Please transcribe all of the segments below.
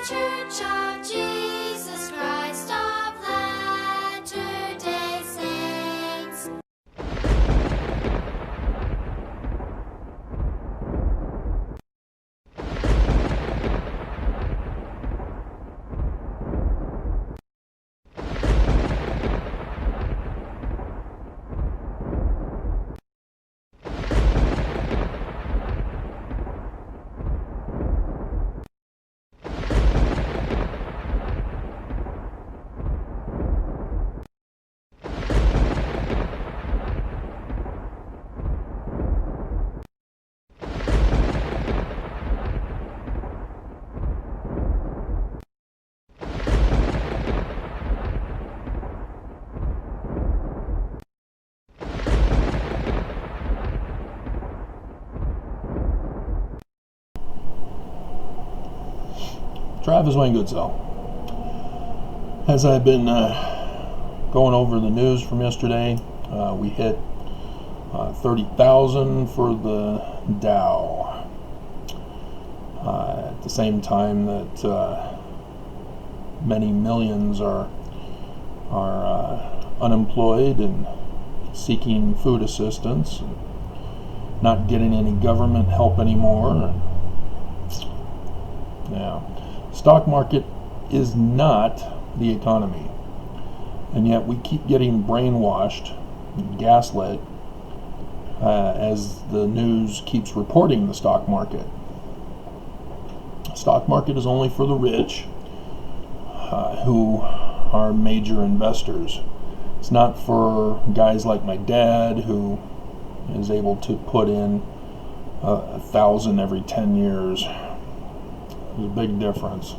Church of Jesus Christ of Latter-day Saints. Travis Wayne Goodsell. As I've been going over the news from yesterday, we hit 30,000 for the Dow. At the same time that many millions are unemployed and seeking food assistance, and not getting any government help anymore. Yeah. Stock market is not the economy, and yet we keep getting brainwashed, gaslit, as the news keeps reporting the stock market. Stock market is only for the rich, who are major investors. It's not for guys like my dad, who is able to put in 1,000 every 10 years. There's a big difference.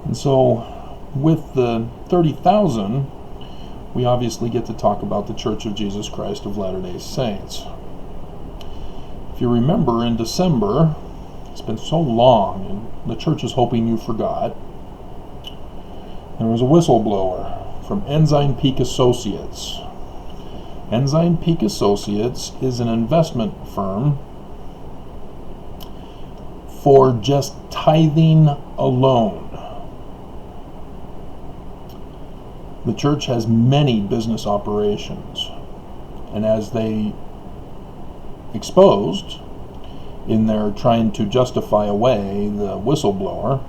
And so with the 30,000, we obviously get to talk about the Church of Jesus Christ of Latter-day Saints. If you remember, in December, it's been so long, and the church is hoping you forgot, there was a whistleblower from Ensign Peak Associates. Ensign Peak Associates is an investment firm for just tithing alone. The church has many business operations, and as they exposed in their trying to justify away the whistleblower,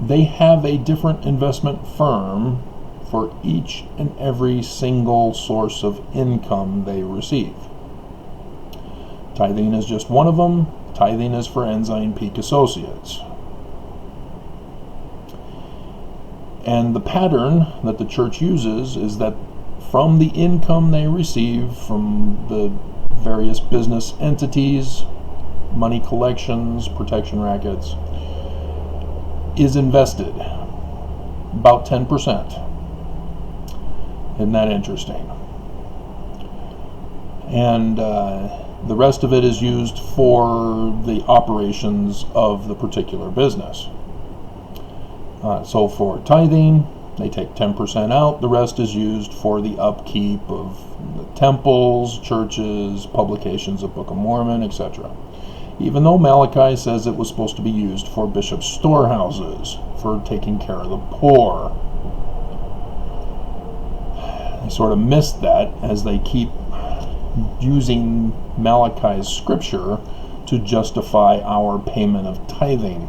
they have a different investment firm for each and every single source of income they receive. Tithing is just one of them. Tithing is for Ensign Peak Associates. And the pattern that the church uses is that from the income they receive from the various business entities, money collections, protection rackets, is invested about 10%. Isn't that interesting? And the rest of it is used for the operations of the particular business. So for tithing, they take 10% out. The rest is used for the upkeep of the temples, churches, publications of Book of Mormon, etc. Even though Malachi says it was supposed to be used for bishop storehouses, for taking care of the poor. They sort of missed that as they keep using Malachi's scripture to justify our payment of tithing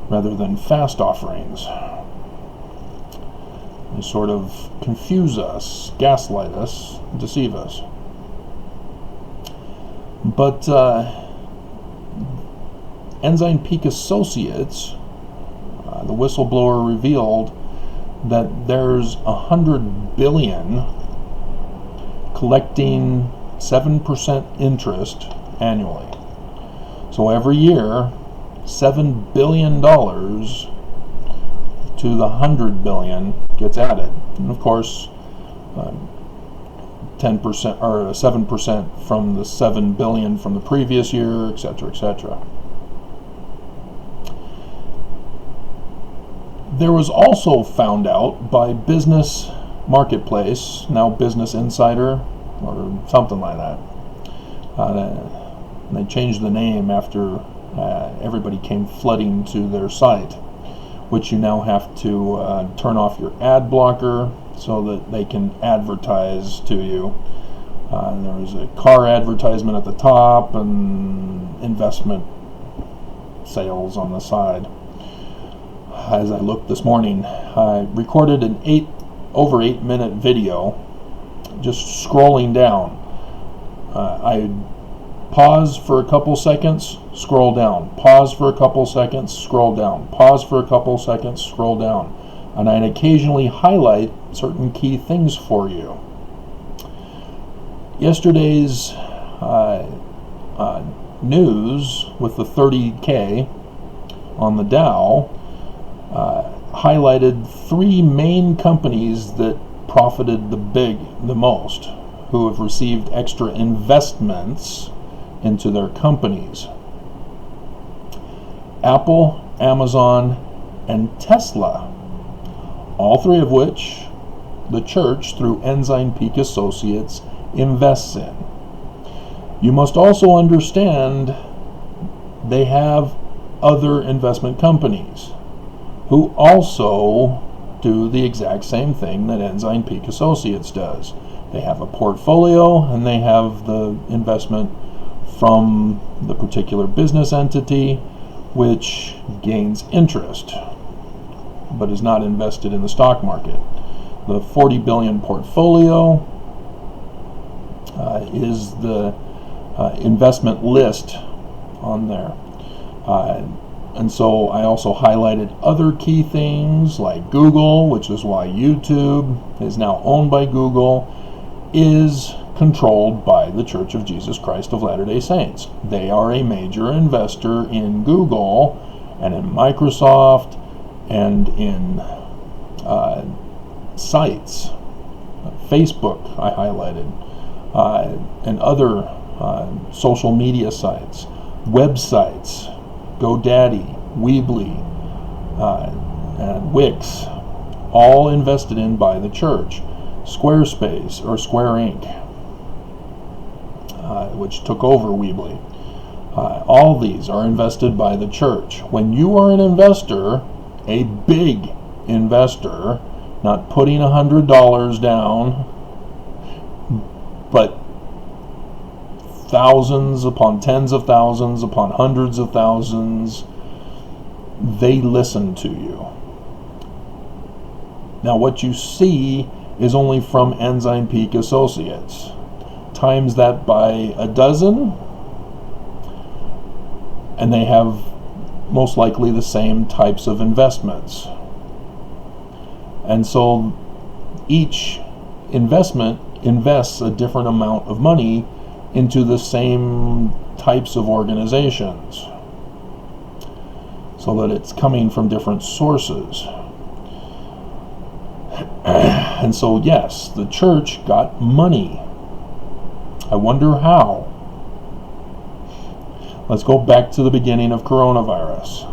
rather than fast offerings. They sort of confuse us, gaslight us, deceive us. But Ensign Peak Associates, the whistleblower revealed that there's 100 billion collecting 7% interest annually. So every year, $7 billion to the 100 billion gets added. And of course, 10% or 7% from the 7 billion from the previous year, etc., etc. There was also found out by Business Marketplace, now Business Insider, or something like that. And they changed the name after everybody came flooding to their site, which you now have to turn off your ad blocker so that they can advertise to you. There's a car advertisement at the top and investment sales on the side. As I looked this morning, I recorded an over 8 minute video just scrolling down. I pause for a couple seconds, scroll down, pause for a couple seconds, scroll down, pause for a couple seconds, scroll down, and I'd occasionally highlight certain key things for you. Yesterday's news with the 30K on the Dow highlighted 3 main companies that profited the most, who have received extra investments into their companies: Apple, Amazon, and Tesla, all 3 of which the church, through Ensign Peak Associates, invests in. You must also understand they have other investment companies who also do the exact same thing that Ensign Peak Associates does. They have a portfolio and they have the investment from the particular business entity, which gains interest but is not invested in the stock market. The 40 billion portfolio is the investment list on there. And so I also highlighted other key things like Google, which is why YouTube is now owned by Google, is controlled by the Church of Jesus Christ of Latter-day Saints. They are a major investor in Google and in Microsoft and in sites. Facebook I highlighted, and other social media sites, websites, GoDaddy, Weebly, and Wix, all invested in by the church. Squarespace, or Square Inc., which took over Weebly. All these are invested by the church. When you are an investor, a big investor, not putting $100 down, but thousands upon tens of thousands upon hundreds of thousands, they listen to you. Now what you see is only from Ensign Peak Associates. Times that by a dozen, and they have most likely the same types of investments. And so each investment invests a different amount of money into the same types of organizations, so that it's coming from different sources. And so yes, the church got money. I wonder how. Let's go back to the beginning of coronavirus.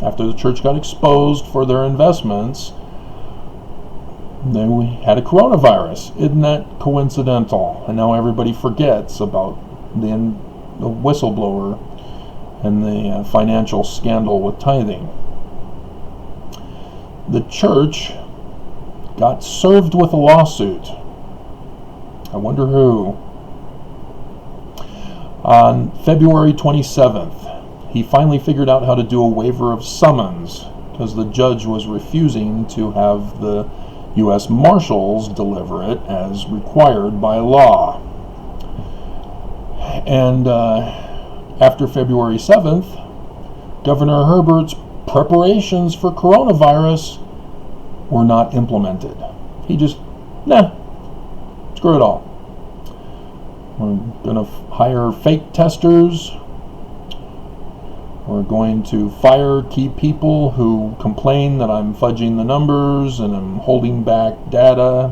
After the church got exposed for their investments, then we had a coronavirus. Isn't that coincidental? And now everybody forgets about the whistleblower and the financial scandal with tithing. The church got served with a lawsuit. I wonder who. On February 27th, he finally figured out how to do a waiver of summons, because the judge was refusing to have the U.S. Marshals deliver it as required by law. And after February 7th, Governor Herbert's preparations for coronavirus were not implemented. He just, screw it all. We're going to hire fake testers. We're going to fire key people who complain that I'm fudging the numbers and I'm holding back data,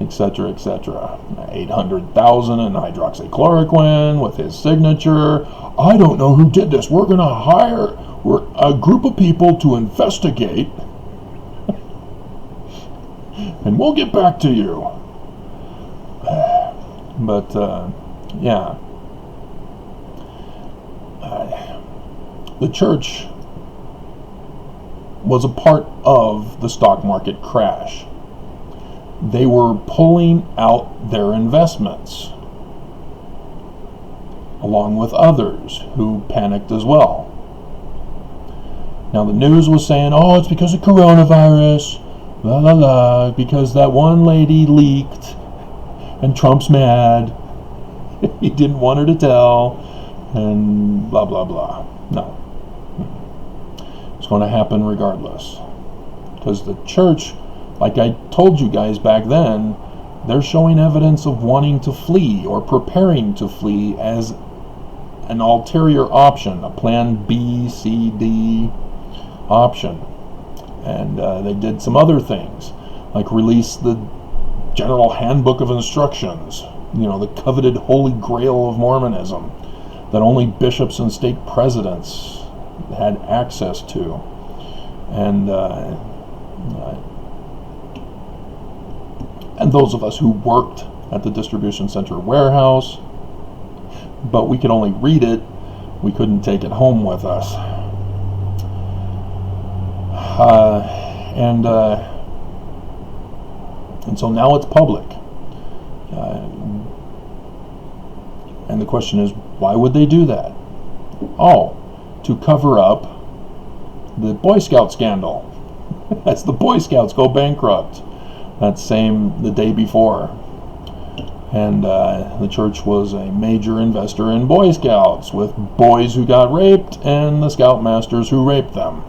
etc., etc. 800,000 in hydroxychloroquine with his signature. I don't know who did this. We're going to hire a group of people to investigate, and we'll get back to you. But Yeah. The church was a part of the stock market crash. They were pulling out their investments, along with others who panicked as well. Now the news was saying, oh, it's because of coronavirus, la la la, because that one lady leaked, and Trump's mad, he didn't want her to tell, and blah blah blah. No. It's going to happen regardless. Because the church, like I told you guys back then, they're showing evidence of wanting to flee or preparing to flee as an ulterior option, a plan B, C, D option. And they did some other things, like release the General Handbook of Instructions, the coveted Holy Grail of Mormonism that only bishops and stake presidents had access to. And those of us who worked at the distribution center warehouse, but we could only read it, we couldn't take it home with us. And so now it's public. And the question is, why would they do that? Oh, to cover up the Boy Scout scandal. As the Boy Scouts go bankrupt. That same the day before. And the church was a major investor in Boy Scouts, with boys who got raped and the Scoutmasters who raped them.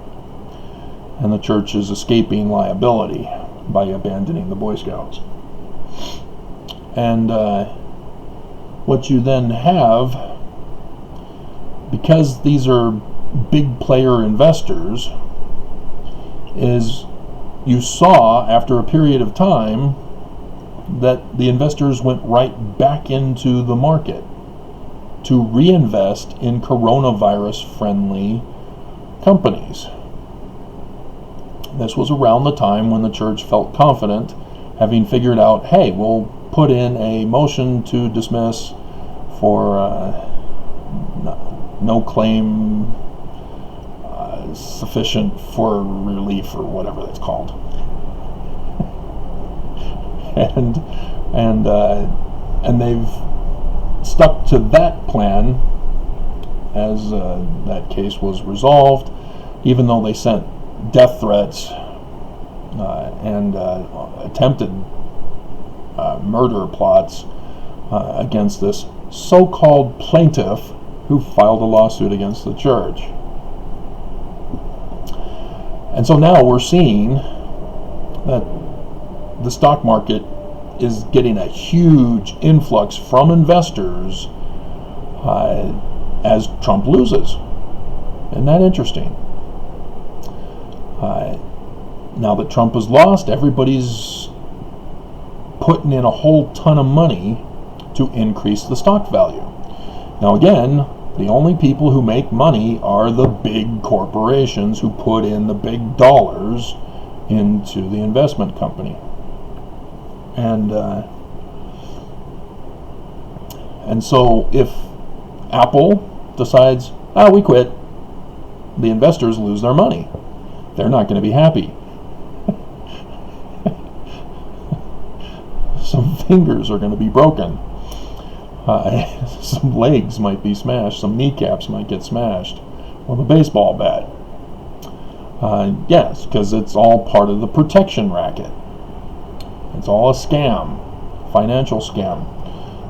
And the church is escaping liability by abandoning the Boy Scouts. And what you then have, because these are big player investors, is you saw after a period of time that the investors went right back into the market to reinvest in coronavirus-friendly companies. This was around the time when the church felt confident, having figured out, hey, we'll put in a motion to dismiss for no claim sufficient for relief, or whatever that's called. And they've stuck to that plan as that case was resolved, even though they sent death threats and attempted murder plots against this so-called plaintiff who filed a lawsuit against the church. And so now we're seeing that the stock market is getting a huge influx from investors as Trump loses. Isn't that interesting? Now that Trump has lost, everybody's putting in a whole ton of money to increase the stock value. Now again, the only people who make money are the big corporations who put in the big dollars into the investment company. And so if Apple decides, we quit, the investors lose their money. They're not going to be happy. Some fingers are going to be broken. Some legs might be smashed. Some kneecaps might get smashed with a baseball bat. Yes, because it's all part of the protection racket. It's all a scam, financial scam,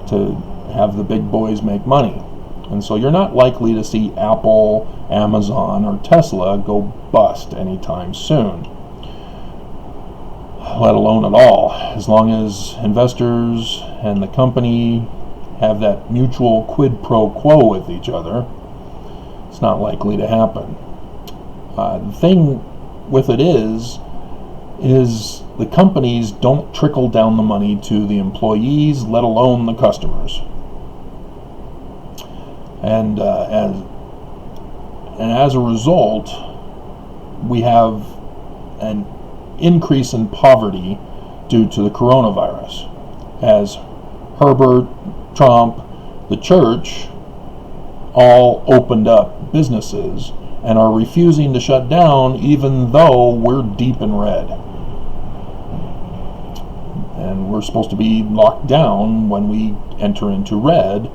to have the big boys make money. And so you're not likely to see Apple, Amazon, or Tesla go bust anytime soon, let alone at all, as long as investors and the company have that mutual quid pro quo with each other. It's not likely to happen. The thing with it is the companies don't trickle down the money to the employees, let alone the customers. And as a result, we have an increase in poverty due to the coronavirus, as Herbert, Trump, the church all opened up businesses and are refusing to shut down even though we're deep in red. And we're supposed to be locked down when we enter into red,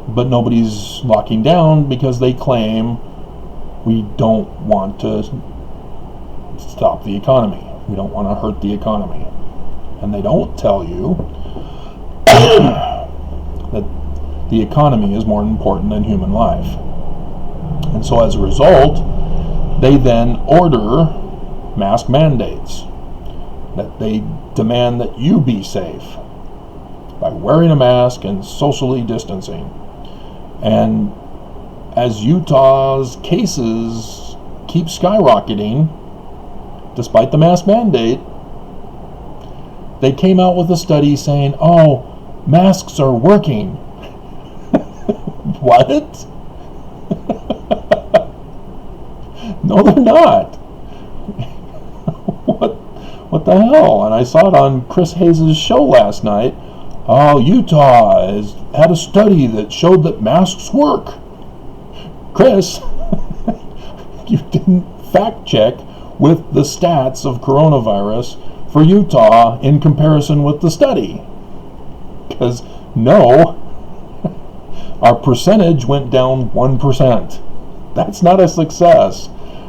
but nobody's locking down because they claim we don't want to stop the economy. We don't want to hurt the economy. And they don't tell you that the economy is more important than human life. And so as a result, they then order mask mandates, that they demand that you be safe by wearing a mask and socially distancing. And as Utah's cases keep skyrocketing, despite the mask mandate, they came out with a study saying, oh, masks are working. What? No, they're not. What the hell? And I saw it on Chris Hayes' show last night. Oh, Utah has had a study that showed that masks work. Chris, you didn't fact check with the stats of coronavirus for Utah in comparison with the study. Because no, our percentage went down 1%. That's not a success,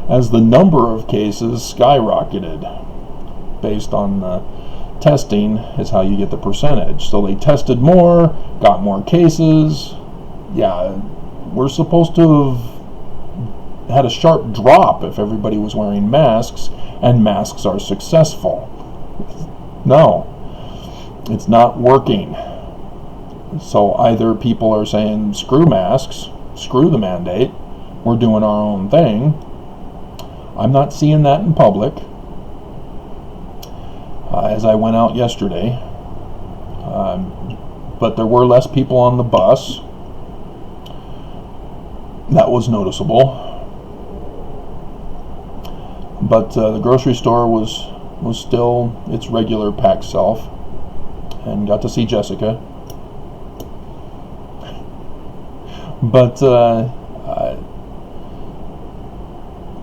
as the number of cases skyrocketed. Based on the testing is how you get the percentage. So they tested more, got more cases. Yeah, we're supposed to have had a sharp drop if everybody was wearing masks, and masks are successful. No, it's not working. So either people are saying, screw masks, screw the mandate, we're doing our own thing. I'm not seeing that in public. As I went out yesterday, but there were less people on the bus. That was noticeable. But the grocery store was still its regular packed self, and got to see Jessica. But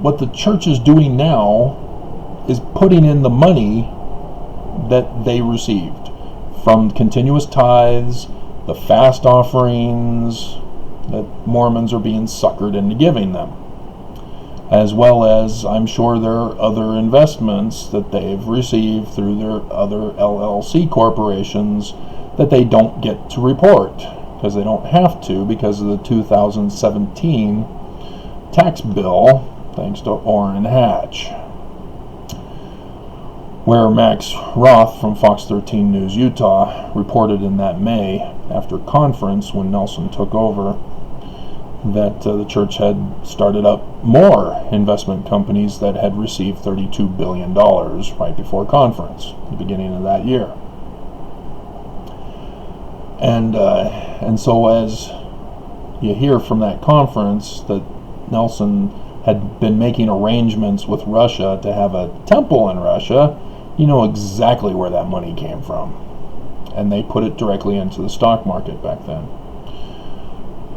what the church is doing now is putting in the money that they received from continuous tithes, the fast offerings that Mormons are being suckered into giving them, as well as I'm sure there are other investments that they've received through their other LLC corporations that they don't get to report because they don't have to because of the 2017 tax bill, thanks to Orrin Hatch, where Max Roth from Fox 13 News Utah reported in that May, after conference when Nelson took over, that the church had started up more investment companies that had received $32 billion right before conference, the beginning of that year. And so as you hear from that conference that Nelson had been making arrangements with Russia to have a temple in Russia, you know exactly where that money came from. And they put it directly into the stock market back then.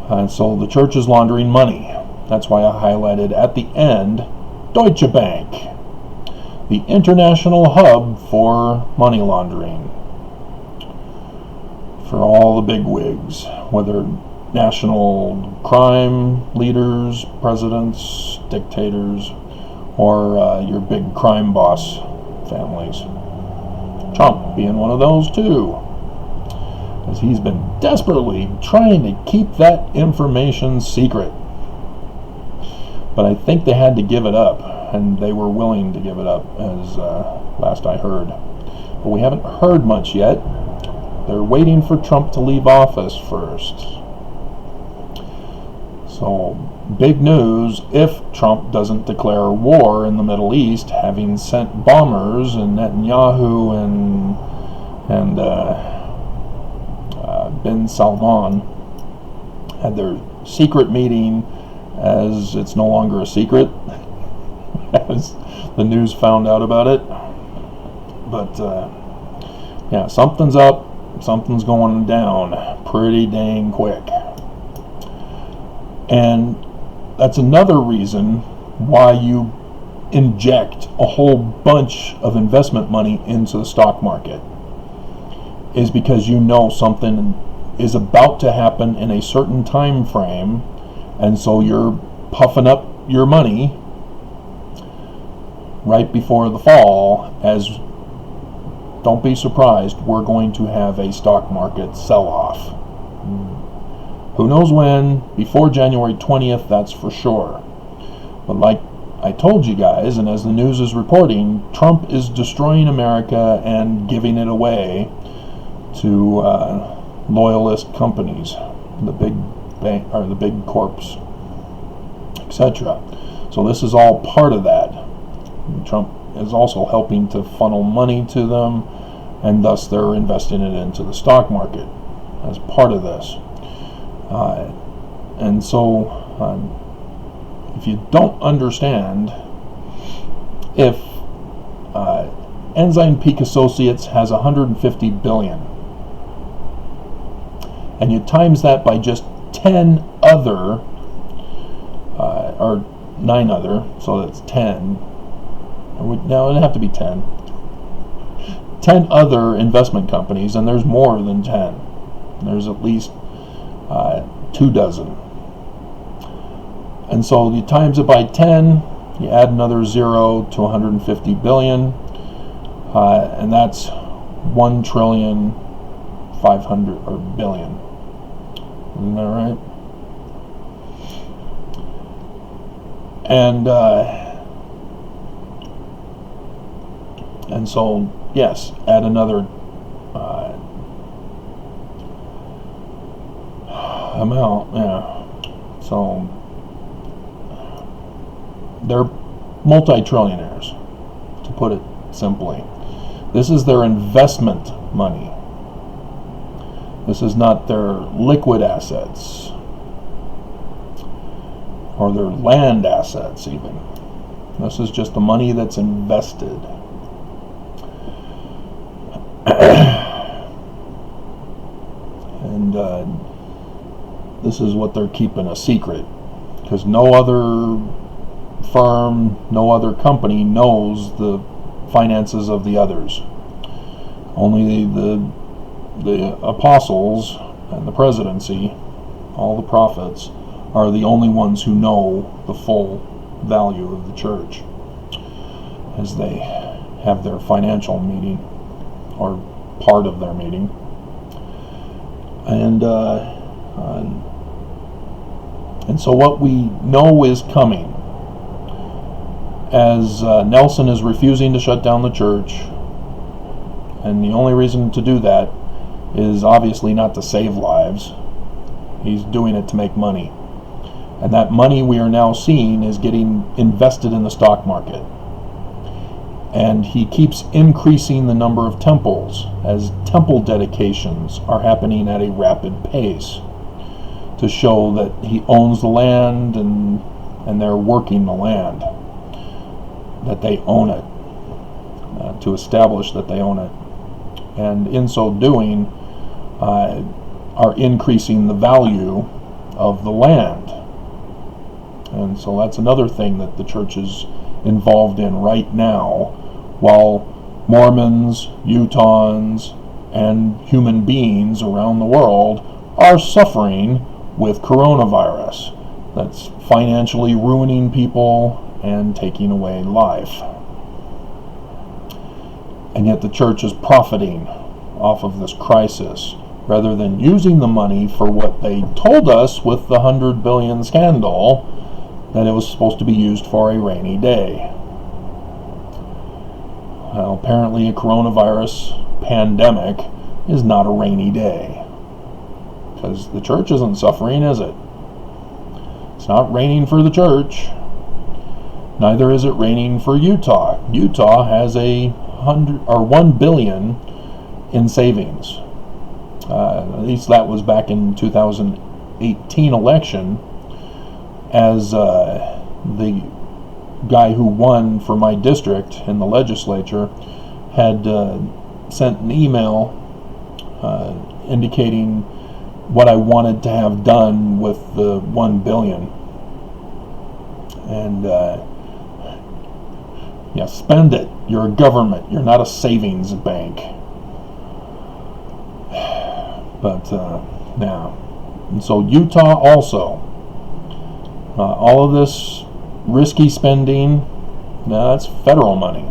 And so the church is laundering money. That's why I highlighted at the end Deutsche Bank, the international hub for money laundering for all the big wigs, whether national crime leaders, presidents, dictators, or your big crime boss families. Trump being one of those too, as he's been desperately trying to keep that information secret. But I think they had to give it up, and they were willing to give it up, as last I heard. But we haven't heard much yet. They're waiting for Trump to leave office first. So, big news if Trump doesn't declare war in the Middle East, having sent bombers, and Netanyahu and bin Salman had their secret meeting, as it's no longer a secret, as the news found out about it. But yeah, something's up, something's going down pretty dang quick. And that's another reason why you inject a whole bunch of investment money into the stock market, is because you know something is about to happen in a certain time frame, and so you're puffing up your money right before the fall, as don't be surprised, we're going to have a stock market sell-off. Who knows when? Before January 20th, that's for sure. But like I told you guys, and as the news is reporting, Trump is destroying America and giving it away to loyalist companies, the big bank or the big corps, etc. So this is all part of that. Trump is also helping to funnel money to them, and thus they're investing it into the stock market as part of this. And so if you don't understand, if Ensign Peak Associates has 150 billion, and you times that by just 10 other, or 9 other, so that's 10. No, it'd have to be 10. 10 other investment companies, and there's more than 10. There's at least 2 dozen. And so you times it by 10, you add another 0 to 150 billion, and that's 1 trillion 500 or billion. Isn't that right? And so yes, add another amount. Yeah. So they're multi-trillionaires, to put it simply. This is their investment money. This is not their liquid assets or their land assets even. This is just the money that's invested. And this is what they're keeping a secret, because no other firm, no other company knows the finances of the others. Only the apostles and the presidency, all the prophets, are the only ones who know the full value of the church, as they have their financial meeting, or part of their meeting. And so what we know is coming, as Nelson is refusing to shut down the church, and the only reason to do that is obviously not to save lives. He's doing it to make money. And that money we are now seeing is getting invested in the stock market. And he keeps increasing the number of temples, as temple dedications are happening at a rapid pace, to show that he owns the land, and they're working the land, that they own it, to establish that they own it. And in so doing, are increasing the value of the land. And so that's another thing that the church is involved in right now, while Mormons, Utahns, and human beings around the world are suffering with coronavirus that's financially ruining people and taking away life. And yet the church is profiting off of this crisis, rather than using the money for what they told us with the 100 billion scandal, that it was supposed to be used for a rainy day. Well, apparently a coronavirus pandemic is not a rainy day, because the church isn't suffering, is it? It's not raining for the church. Neither is it raining for Utah. Utah has a 1 billion in savings. At least that was back in 2018 election, as the guy who won for my district in the legislature had sent an email indicating what I wanted to have done with the $1 billion. And yeah, spend it. You're a government. You're not a savings bank. But yeah. And so Utah also. All of this risky spending, that's federal money.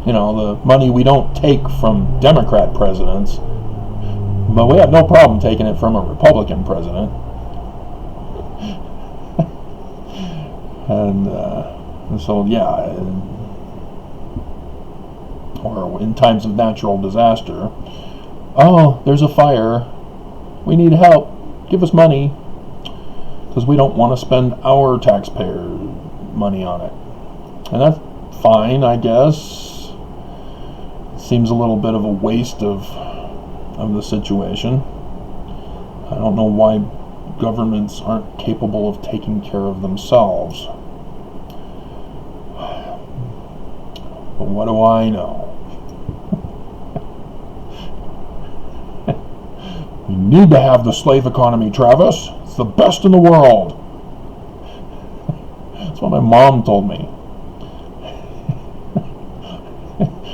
You know, the money we don't take from Democrat presidents, but we have no problem taking it from a Republican president. And so, yeah, or in times of natural disaster, oh, there's a fire, we need help, give us money, because we don't want to spend our taxpayer money on it. And that's fine, I guess. It seems a little bit of a waste of the situation. I don't know why governments aren't capable of taking care of themselves. But what do I know? We need to have the slave economy, Travis. It's the best in the world. That's what my mom told me.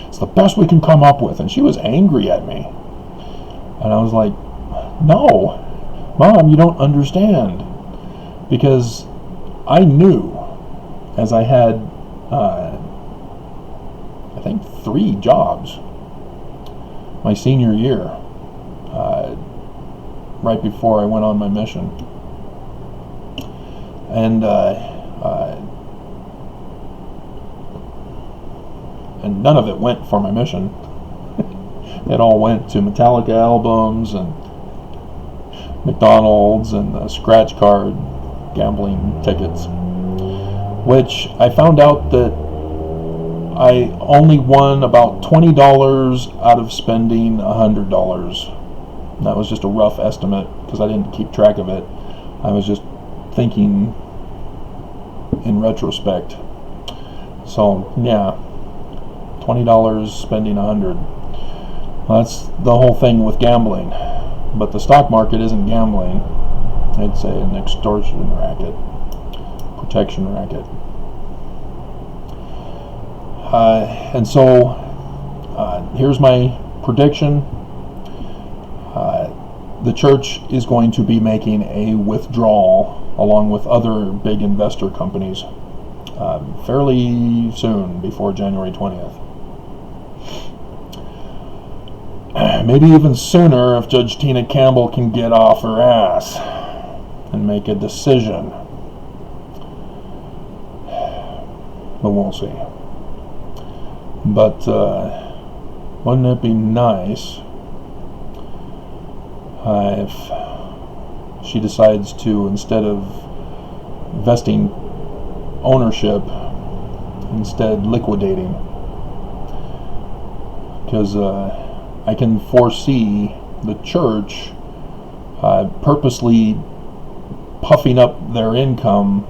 It's the best we can come up with. And she was angry at me. And I was like, no, Mom, you don't understand. Because I knew, as I had, I think 3 jobs my senior year, right before I went on my mission. And none of it went for my mission. It all went to Metallica albums and McDonald's and scratch card gambling tickets, which I found out that I only won about $20 out of spending $100. That was just a rough estimate because I didn't keep track of it. I was just thinking in retrospect. So yeah, $20 spending $100. That's the whole thing with gambling. But the stock market isn't gambling. I'd say an extortion racket, protection racket. And so here's my prediction. The church is going to be making a withdrawal along with other big investor companies fairly soon, before January 20th. Maybe even sooner if Judge Tina Campbell can get off her ass and make a decision. But we'll see. But wouldn't it be nice if she decides to, instead of vesting ownership, instead liquidating? Because I can foresee the church purposely puffing up their income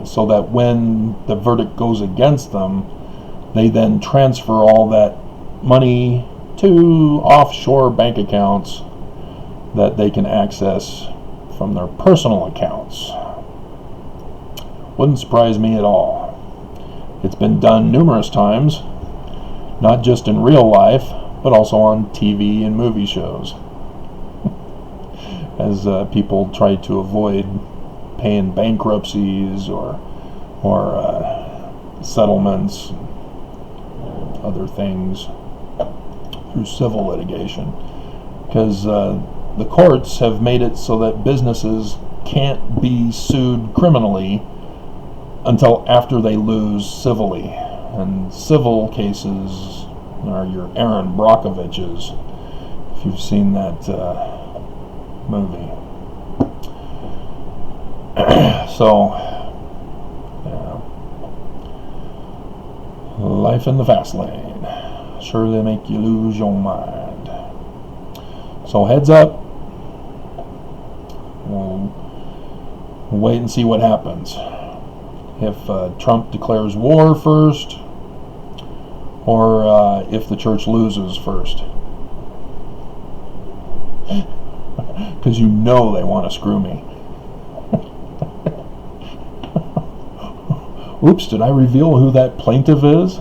so that when the verdict goes against them, they then transfer all that money to offshore bank accounts that they can access from their personal accounts. Wouldn't surprise me at all. It's been done numerous times, not just in real life, but also on TV and movie shows, as people try to avoid paying bankruptcies or settlements, other things through civil litigation, because the courts have made it so that businesses can't be sued criminally until after they lose civilly. And civil cases are your Aaron Brockoviches, if you've seen that movie. So, yeah. Life in the fast lane. Surely make you lose your mind. So heads up. We'll wait and see what happens. If Trump declares war first, or if the church loses first. because you know they want to screw me. Oops, did I reveal who that plaintiff is?